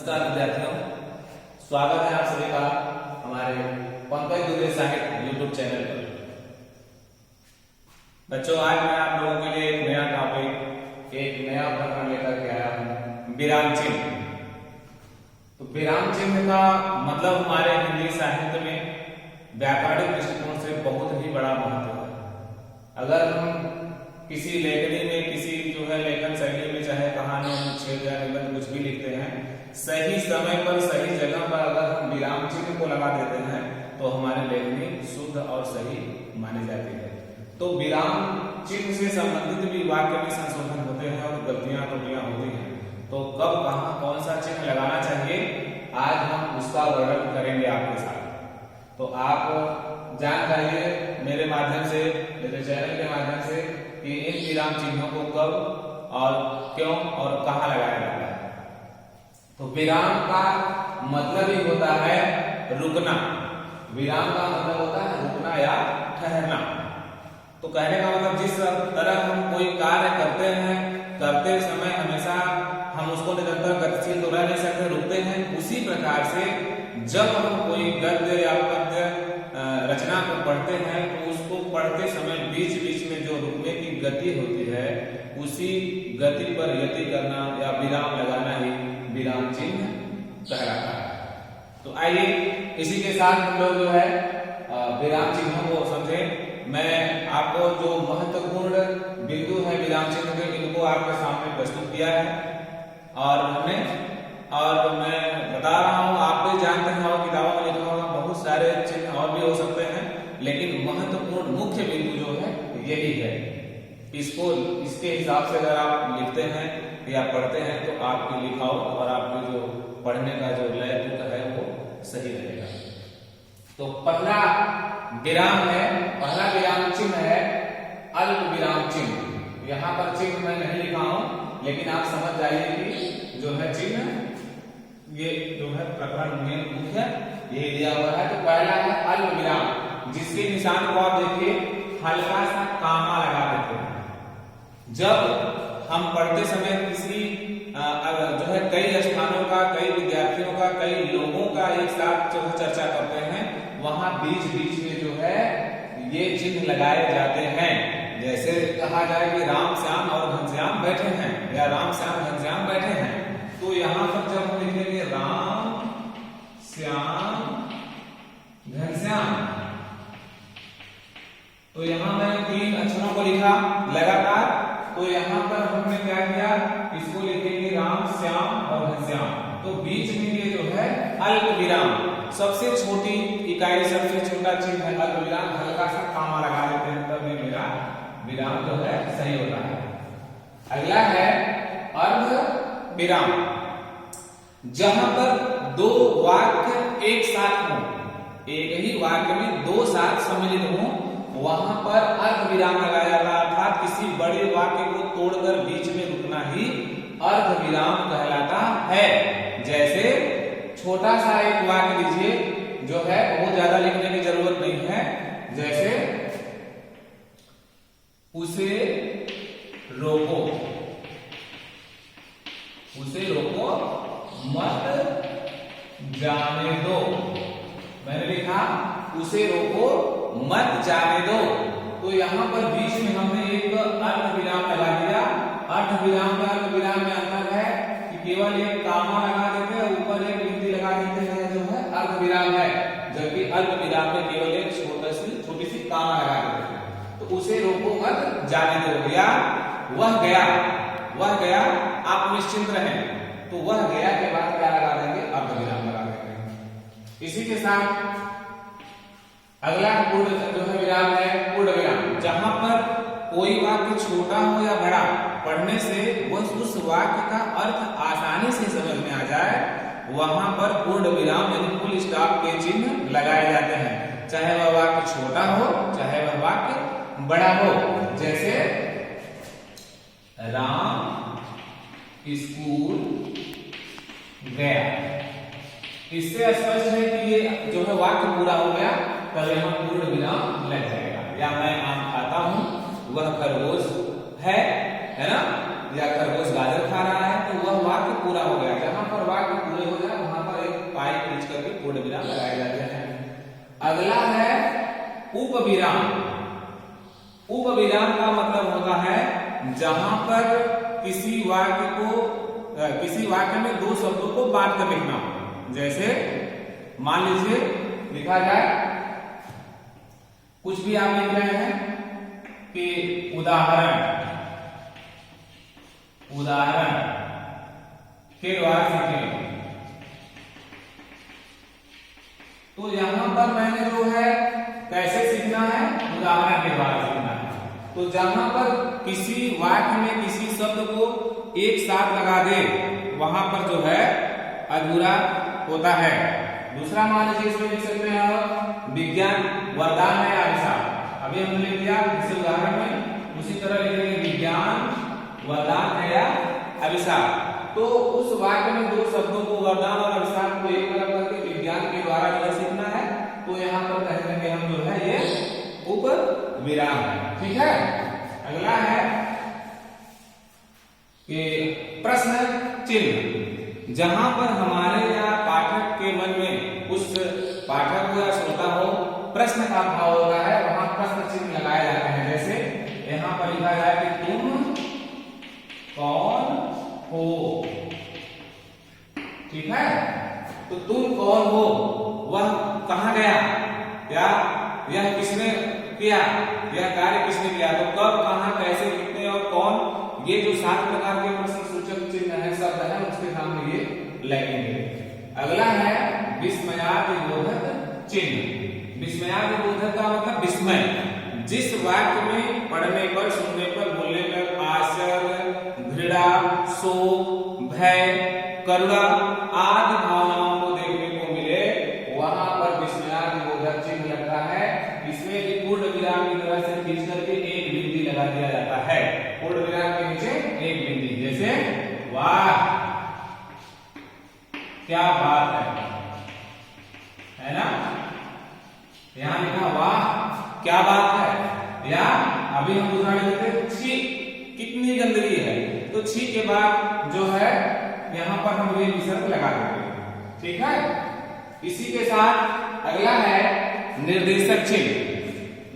नमस्कार विद्यार्थियों, स्वागत है आप सभी का हमारे पंकज दुबे साहित्य यूट्यूब चैनल पर। बच्चों, आज मैं आप लोगों के लिए एक नया टॉपिक, एक नया प्रकरण लेकर के आया हूं, विराम चिन्ह। तो विराम चिन्ह का मतलब हमारे हिंदी साहित्य में व्याकरणिक दृष्टिकोण से बहुत ही बड़ा महत्व है। अगर हम किसी लेखनी में, किसी जो है लेखन शैली में, चाहे कहानी, अनुच्छेद या निबंध कुछ भी लिखते हैं, सही समय पर सही जगह पर अगर हम विराम चिन्ह को लगा देते हैं तो हमारी लेखनी शुद्ध और सही मानी जाती है। तो विराम चिन्ह से संबंधित भी वाक्य में संशोधन होते हैं और गलतियां त्रुटियां होती हैं। तो कब, कहां, कौन सा चिन्ह लगाना चाहिए, आज हम उसका वर्णन करेंगे आपके साथ। तो आप जान जाइए मेरे माध्यम से, मेरे चैनल के माध्यम से कि इन विराम चिन्हों को कब और क्यों और कहां लगाया जाता है। तो विराम का मतलब ही होता है रुकना। विराम का मतलब होता है रुकना या ठहरना। तो कहने का मतलब जिस तरह हम कोई कार्य करते हैं, करते समय हमेशा हम उसको निरंतर गतिशील तो रह नहीं सकते, रुकते हैं। उसी प्रकार से जब हम कोई गद्य या पद्य रचना को पढ़ते हैं तो उसको पढ़ते समय बीच बीच में जो रुकने की गति होती है, उसी गति पर यति करना या विराम लगाना ही विराम चिन्ह कहलाता है। तो आइए इसी के साथ हम लोग जो है विराम चिन्हों को समझें। मैं आपको जो महत्वपूर्ण बिंदु है विराम चिन्ह के, इनको आपके सामने प्रस्तुत किया है और मैं बता रहा हूं, आप भी जानते हैं और किताबों में लिखा होगा, बहुत सारे चिन्ह और भी हो सकते हैं, लेकिन महत्वपूर्ण मुख्य बिंदु जो है यही है। इसको इसके हिसाब से अगर आप लिखते हैं या पढ़ते हैं तो आपकी लिखावट और आपके जो पढ़ने का जो लय है वो सही रहेगा। तो पहला विराम है, पहला विराम चिन्ह है अल्प विराम चिन्ह। यहाँ पर चिन्ह मैं नहीं लिखा हूं, लेकिन आप समझ जाइए कि जो है चिन्ह, ये जो है प्रकरण में मुख्य ये दिया हुआ है। तो पहला है अल्प विराम, जिसके निशान को आप देखिए हल्का सा कामा लगा देते हैं। जब हम पढ़ते समय किसी जो है कई स्थानों का, कई विद्यार्थियों का, कई लोगों का एक साथ जो चर्चा करते हैं, वहां बीच बीच में जो है ये चिन्ह लगाए जाते हैं। जैसे कहा जाए कि राम श्याम और घनश्याम बैठे हैं या राम श्याम घनश्याम बैठे हैं, तो यहाँ पर जब हम लिखेंगे राम श्याम घनश्याम, तो यहाँ मैंने 3 अक्षरों को लिखा लगातार। तो यहाँ पर हमने क्या किया, इसको लिखेंगे राम श्याम और घनश्याम। तो बीच में ये जो है अल्प विराम, सबसे छोटी इकाई, सबसे छोटा चिन्ह है अल्प विराम, हल्का सा कामा लगा देते हैं, तब ये मेरा विराम जो है सही होता है। अगला है अर्ध विराम, जहां पर 2 वाक्य एक साथ हो, एक ही वाक्य में 2 साथ सम्मिलित हो, वहां पर अर्ध विराम लगाया जाता है। अर्थात किसी बड़े वाक्य को तोड़कर बीच में रुकना ही अर्ध विराम कहलाता है। जैसे छोटा सा एक वाक्य लीजिए, जो है बहुत ज्यादा लिखने की जरूरत नहीं है। जैसे उसे रोको, उसे रोको मत जाने दो। मैंने लिखा उसे रोको मत जाने दो। तो यहाँ पर बीच में हमने एक अर्ध विराम लगा दिया। अर्ध विराम में, अर्ध विराम में अंतर है कि केवल एक कामा लगा देते हैं, ऊपर एक बिंदी लगा देते हैं, जो है अर्ध विराम है। जबकि अल्प विराम में केवल एक छोटी सी कामा लगा देते हैं। तो उसे रोको मत जाने दो, या वह गया, वह गया, आप निश्चिंत रहें। तो वह गया के बाद क्या लगा देंगे, अर्ध विराम लगा देंगे। इसी के साथ अगला पूर्ण जो है विराम है पूर्ण विराम, जहां पर कोई वाक्य छोटा हो या बड़ा, पढ़ने से वह उस वाक्य का अर्थ आसानी से समझ में आ जाए, वहां पर पूर्ण विराम यानी फुल स्टॉप के चिन्ह लगाए जाते हैं। चाहे वह वाक्य छोटा हो, चाहे वह वाक्य बड़ा हो। जैसे राम स्कूल गया, इससे स्पष्ट है कि ये जो है वाक्य पूरा हो गया, तब यहाँ पूर्ण विराम लग जाएगा। या मैं आम खाता हूं, वह खरगोश है ना, या खरगोश गाजर खा रहा है, तो वह वाक्य पूरा हो गया। जहां पर वाक्य पूरे हो जाए वहां पर एक पाई खींच करके पूर्ण विराम लगाए जाते हैं। अगला है उपविराम। उपविराम का मतलब होता है जहां पर किसी वाक्य में दो शब्दों को बांट कर लिखना हो। जैसे मान लीजिए लिखा जाए, कुछ भी आप लिख रहे हैं कि उदाहरण के द्वारा सीखें, तो यहां पर मैंने जो है कैसे सीखना है, उदाहरण के द्वारा सीखना है। तो जहां पर किसी वाक्य में किसी शब्द को एक साथ लगा दे वहां पर जो है अधूरा होता है। दूसरा मान लीजिए इसमें लिख सकते हैं आप विज्ञान वरदान है अभिशाप। अभी हमने लिख दिया इस उदाहरण में, उसी तरह लिखेंगे विज्ञान वरदान है या अभिशाप। तो उस वाक्य में दो शब्दों को वरदान और अभिशाप को एक तरफ करके विज्ञान के द्वारा जो सीखना है, तो यहाँ पर कह देंगे हम जो है ये उपविराम है। ठीक है। अगला है कि प्रश्न चिन्ह। जहां पर हमारे या पाठक के मन में, उस पाठक हो या श्रोता हो, प्रश्न का भाव होता है, वहां प्रश्न चिन्ह लगाए जाते हैं। जैसे यहाँ पर लिखा जाए कि तुम कौन हो। ठीक है। तो तुम कौन हो, वह कहां गया, या यह किसने किया, यह कार्य किसने किया, तो कब, कहां, कैसे, कितने और कौन, ये जो 7 प्रकार के प्रश्न सूचक चिन्ह है, शब्द है, उसके सामने ये लगेंगे। अगला है विस्मयादिबोधक चिन्ह। विस्मयादिबोधक का मतलब विस्मय। जिस वाक्य में पढ़ने पर, सुनने पर, बोलने पर आश्चर्य, घृणा, शोक, भय, करुणा आदि भावनाओं को देखने को मिले, वहां पर विस्मयादिबोधक चिन्ह लगता है। इसमें भी पूर्ण विराम की तरह से खींच करके एक बिंदी लगा दिया जाता है। पूर्ण विराम के नीचे एक बिंदी, जैसे वाह क्या बात है ना। यहां लिखा वाह क्या बात है। या अभी हम उदाहरण देते हैं, छी कितनी गंदगी है, तो छी के बाद जो है यहां पर हम ये विसर्ग लगा देंगे। ठीक है। इसी के साथ अगला है निर्देशक चिन्ह।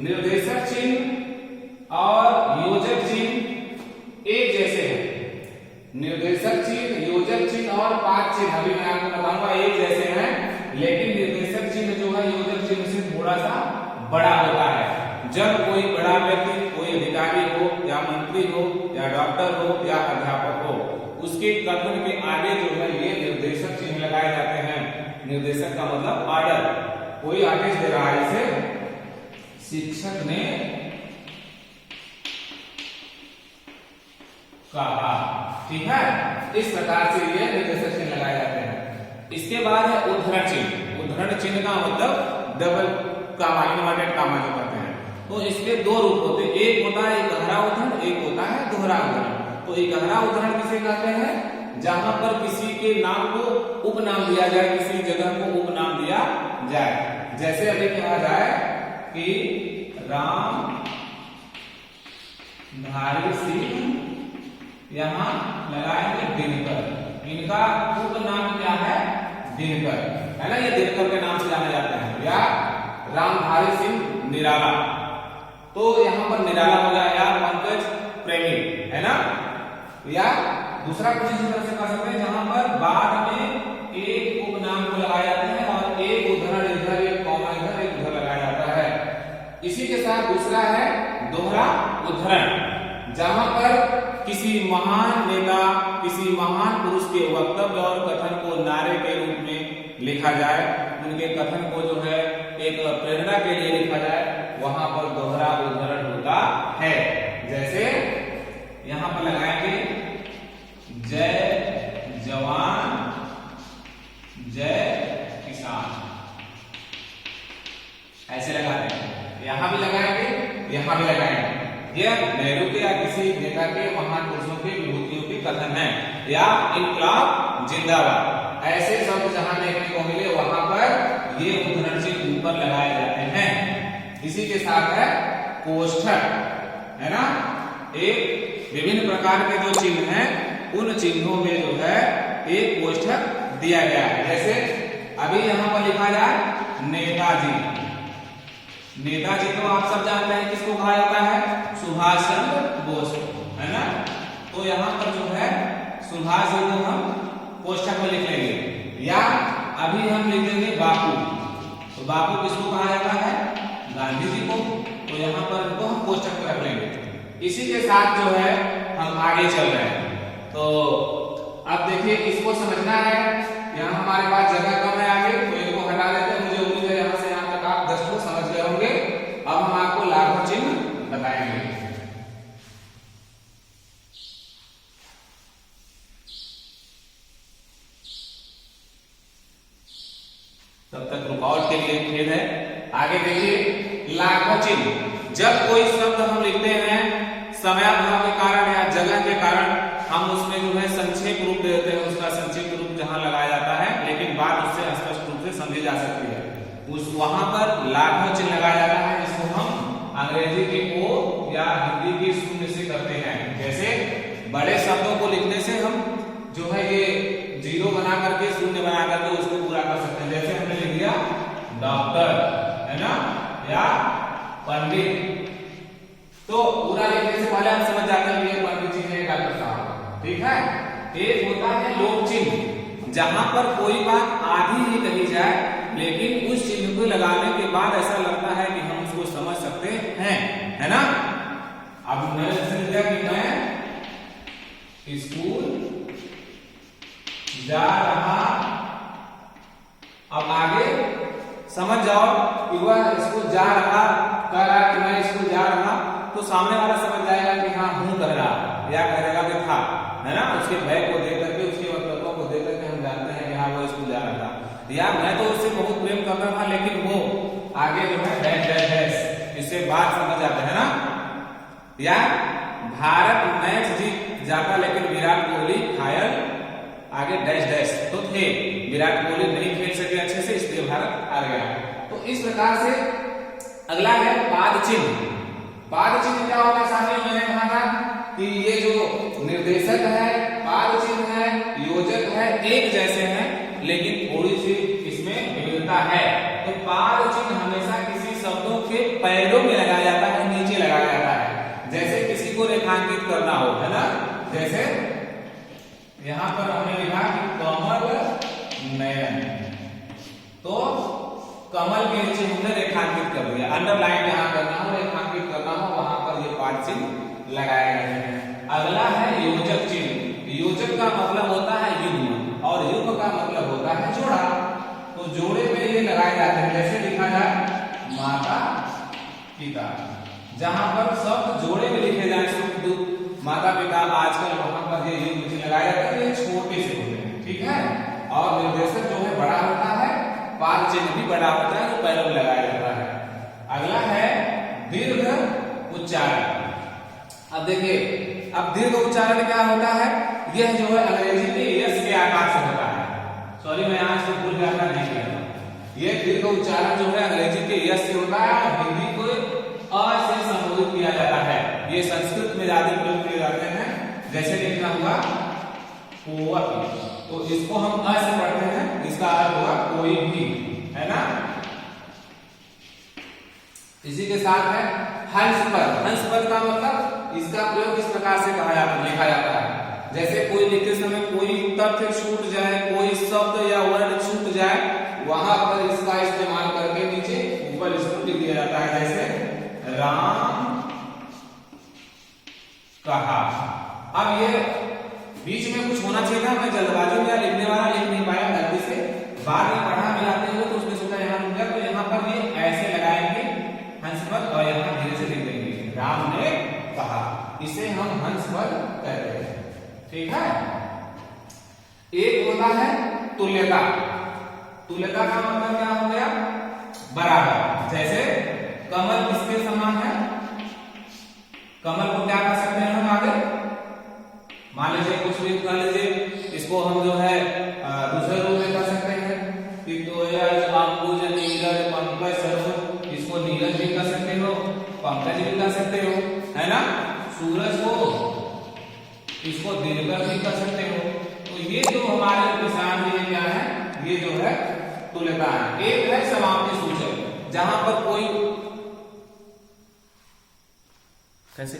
निर्देशक चिन्ह और योजक चिन्ह एक जैसे हैं। निर्देशक चिन्ह, योजक चिन्ह और पाद चिन्ह अभी मैं आपको बताऊंगा एक जैसे हैं, लेकिन निर्देशक चिन्ह जो है योजक चिन्ह से थोड़ा सा बड़ा होता है। जब कोई बड़ा व्यक्ति, कोई अधिकारी हो या मंत्री हो या डॉक्टर हो या अध्यापक हो, उसके कथन के आगे जो है ये निर्देशक चिन्ह लगाए जाते हैं। निर्देशक का मतलब ऑर्डर, कोई आदेश दे रहा है, इसे शिक्षक ने कहा। ठीक है। इस प्रकार से ये निर्देशक चिन्ह लगाए जाते हैं। इसके बाद है उद्धरण चिन्ह। उद्धरण चिन्ह का मतलब डबल कामा, इन्वर्टेड कामा जो कहते हैं। तो इसके दो रूप होते हैं, एक होता है गहरा उद्धरण, एक होता है दोहरा उद्धरण। तो एक गहरा उद्धरण किसे कहते हैं, जहां पर किसी के नाम को उपनाम दिया जाए, किसी जगह को उपनाम दिया जाए। जैसे अभी कहा जाए कि राम धारी सिंह, यहां लगाएंगे दिनकर। इनका उपनाम क्या है, दिनकर है ना, ये दिनकर के नाम से जाने जाते हैं। या रामधारी सिंह निराला, तो यहां पर निराला हो गया, या पंकज प्रेमी है ना। या दूसरा कुछ इसी तरह से कर सकते हैं, जहां पर बाद में एक उपनाम को लगाया जाता है और एक उद्धरण इधर, एक कॉमा इधर, एक उधर लगाया जाता है। इसी के साथ दूसरा है दोहरा उद्धरण, जहां पर किसी महान नेता, किसी महान पुरुष के वक्तव्य और कथन को नारे के रूप में लिखा जाए, उनके कथन को जो है एक प्रेरणा के लिए लिखा जाए, वहां पर दोहरा उद्धरण होता है। जैसे यहां पर लगाएंगे जय जवान जय किसान, ऐसे लगाते हैं। यहां भी लगाएंगे, यहां भी लगाएंगे। यह नेहरू के या किसी नेता के, महान पुरुषों के, विभूतियों के कथन है। या इनकलाब जिंदाबाद, ऐसे शब्द जहां देखने को मिले वहां पर ये उद्धरण चिन्ह ऊपर लगाए जाते हैं। इसी के साथ है कोष्ठक, है ना, एक विभिन्न प्रकार के जो चिन्ह हैं उन चिन्हों में जो है एक कोष्ठक दिया गया है। जैसे अभी यहाँ पर लिखा जाए नेताजी। नेताजी तो आप सब जानते हैं किसको कहा जाता है, सुभाष चंद्र बोस, है ना। तो यहाँ पर जो है सुभाष जी को हम कोष्ठक में लिख लेंगे, या अभी हम लिखेंगे बापू। तो बापू किसको कहा जाता है, गांधी जी को। तो यहाँ पर इनको हम कोष्ठक में रख लेंगे। इसी के साथ जो है हम आगे चल रहे हैं। तो अब देखिए इसको समझना है, यहाँ हमारे पास जगह कम है आगे, तो इनको हटा देते हैं। मुझे उम्मीद है यहाँ से यहाँ तक आप 10 को समझ गए होंगे। अब हम आपको लाघव चिन्ह बताएंगे। तब तक रुकावट के लिए खेद है। आगे देखिए लाघव चिन्ह। जब कोई शब्द हम लिखते हैं समयाभाव के कारण या जगह के कारण हम उसमें जो है संक्षेप रूप देते हैं, उसका संक्षिप्त रूप जहां लगाया जाता है, लेकिन बात उससे स्पष्ट रूप से समझी जा सकती है, उस वहां पर लाघव चिन्ह लगाया जाता है, जिसको हम अंग्रेजी के ओ या हिंदी के शून्य से करते हैं। जैसे बड़े शब्दों को लिखने से हम जो है ये जीरो बना करके शून्य बना करके उसको पूरा कर सकते हैं। जैसे हमने लिख दिया डॉक्टर, है ना, या पंडित। तो पूरा लिखने से पहले हम समझ जाते हैं ये पंडित जी है, डॉक्टर साहब, ठीक है। एक होता है लोक चिन्ह, जहां पर कोई बात आधी ही कही जाए, लेकिन उस चिन्ह को लगाने के बाद ऐसा लगता है कि हम उसको समझ सकते हैं, है ना। अब मैंने जैसे लिखा कि मैं स्कूल जा रहा, अब आगे समझ जाओ कि वह स्कूल जा रहा कह रहा कि मैं स्कूल जा रहा, तो सामने वाला समझ जाएगा कि हाँ हूं कह रहा, या कहेगा कि था, है ना। उसके बैग को देख करके, उसके वक्तव्यों को देख करके हम जानते हैं कि हाँ वो स्कूल जा रहा था। या मैं तो उससे बहुत प्रेम करता था, लेकिन वो आगे जो है डैश डैश डैश, इससे बात समझ जाते हैं ना। या भारत मैच जीत जाता लेकिन विराट कोहली घायल, आगे डैश डैश तो थे, विराट कोहली नहीं खेल सके अच्छे से, इसलिए भारत हार गया। तो इस प्रकार से अगला है पाद चिन्ह। पाद चिन्ह क्या होगा साथियों, मैंने कहा था कि ये जो निर्देशक है, पाद चिन्ह है, योजक है, एक जैसे हैं, लेकिन थोड़ी सी इसमें विविधता है। तो पाद चिन्ह हमेशा किसी शब्दों के पैरों में लगाया जाता है, नीचे लगाया जाता है। जैसे किसी को रेखांकित करना हो, है ना। जैसे यहाँ पर हमने लिखा कि कमल नयन, तो कमल के नीचे हमने रेखांकित कर दिया। अंडरलाइन यहाँ करना हो, रेखांकित करना हो, वहां पर ये पाद चिन्ह लगाए गए हैं। अगला है योजक चिन्ह। योजक का मतलब होता है युग्म, और युग्म का मतलब होता है जोड़ा। तो जोड़े में ये लगाए जाते हैं। जैसे लिखा जाए माता पिता, जहां पर शब्द जोड़े में लिखे जाए, सुख माता पिता, आजकल वहां पर ये युग्म चिन्ह लगाया जाता है, ये छोटे से होते हैं, ठीक है। और निर्देशक जो है बड़ा होता है, पाद चिन्ह भी बड़ा होता है, जो पैरों में लगाया जाता है। अगला है दीर्घ उच्चारण। अब देखिए, अब दीर्घ उच्चारण क्या होता है, यह जो है अंग्रेजी में यस के आकार से होता है। सॉरी मैं आज से भूल गया था, नहीं किया था। ये दीर्घ उच्चारण जो है अंग्रेजी के यस से होता है, और हिंदी को अ से संबोधित किया जाता है। ये संस्कृत में ज्यादा प्रयोग किए जाते हैं। जैसे लिखना हुआ कोई, तो इसको हम अ से पढ़ते हैं, इसका अर्थ होगा कोई भी, है ना। इसी के साथ है हंस पद। हंस पद का मतलब इसका प्रयोग इस प्रकार से लिखा जाता है। जैसे कोई लिखते समय कोई तथ्य छूट जाए, कोई शब्द या वर्ड छूट जाए, वहां पर इसका इस्तेमाल करके नीचे ऊपर इसको लिख दिया जाता है। जैसे राम कहा। अब ये बीच में कुछ होना चाहिए था, मैं जल्दबाजी में लिखने वाला लिख नहीं पाया गलती से, बाद में पढ़ा मिलाते हुए, तो उसने सोचा यहाँ रुक गया, तो यहाँ पर ये ऐसे लगाएंगे हंस पद, और यहाँ धीरे से लिख देंगे राम ने कहा। इसे हम हंस पद कहते हैं, ठीक है। एक होता है तुल्यता। तुल्यता का मतलब क्या हो गया, बराबर। जैसे कमल किसके समान है, कमल को क्या कर सकते हैं हम आगे, मान लीजिए कुछ भी कर लीजिए, इसको हम जो है दूसरे रूप में कर सकते हैं कि तोयज अंबुज नीरज पंकज सरोज, इसको नीरज भी कर सकते हो, पंकज भी कर सकते हो, है ना। सूरज को हमारे निशान ये क्या है, ये जो है तुल्यता है। एक है समाप्ति सूचक, जहां पर कोई कैसे